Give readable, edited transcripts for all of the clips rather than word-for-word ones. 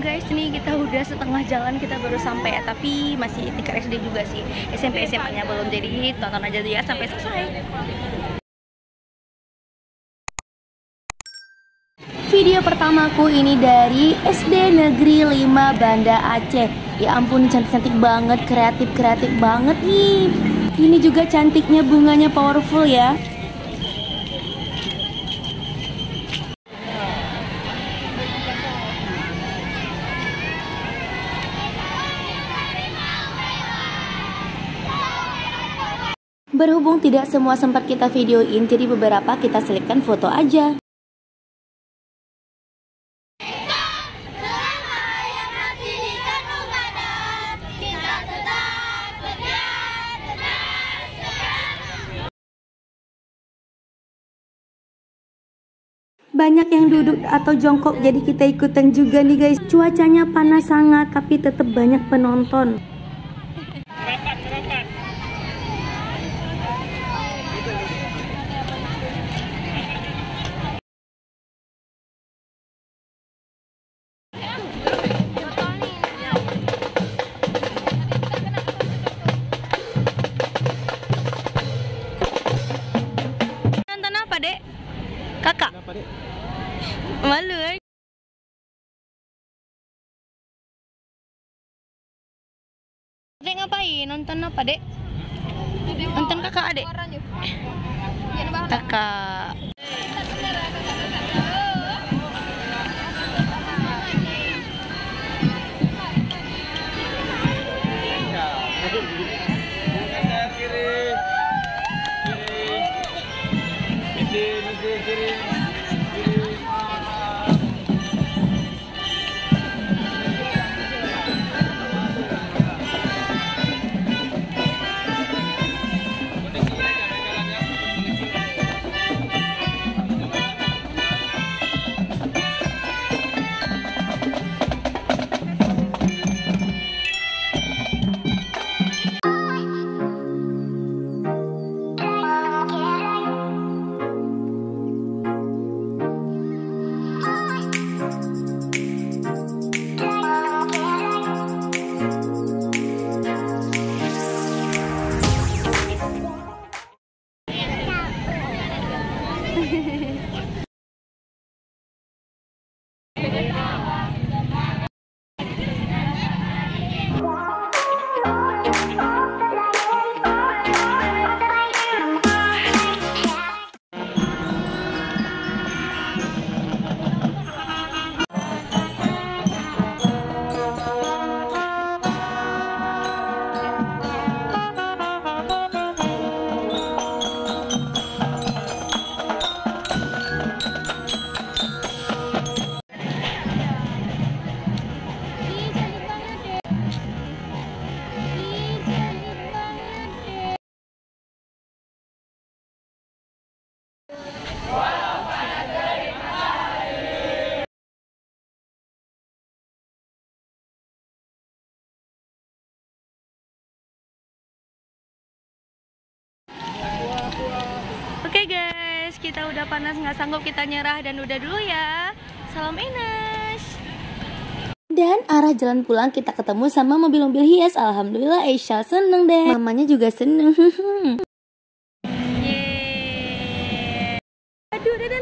guys, nih kita udah setengah jalan, kita baru sampai ya. Tapi masih tingkat SD juga sih, SMP SMA nya belum. Jadi tonton aja ya sampai selesai. Video pertamaku ini dari SD Negeri 5 Banda Aceh. Ya ampun, cantik-cantik banget, kreatif banget nih. Ini juga cantiknya, bunganya powerful ya. Berhubung tidak semua sempat kita videoin, jadi beberapa kita selipkan foto aja. Banyak yang duduk atau jongkok, jadi kita ikutan juga nih guys. Cuacanya panas sangat, tapi tetap banyak penonton. Nonton apa, Dek? Kakak? Malu eh. Dek ngapain? Nonton apa, Dek? Nonton kakak, Adek? Kakak. Oke guys, kita udah panas nggak sanggup, kita nyerah dan udah dulu ya. Salam Enes. Dan arah jalan pulang kita ketemu sama mobil-mobil hias. Alhamdulillah Aisyah seneng deh. Mamanya juga seneng. Yeay. Aduh, dadah.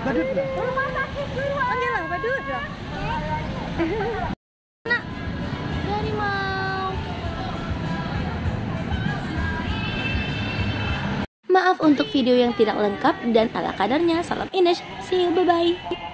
Badut. Rumah sakit dulu. Oke lah, badut. Nak, dari mau. Maaf untuk video yang tidak lengkap dan ala kadarnya. Salam Ines. See you, bye-bye.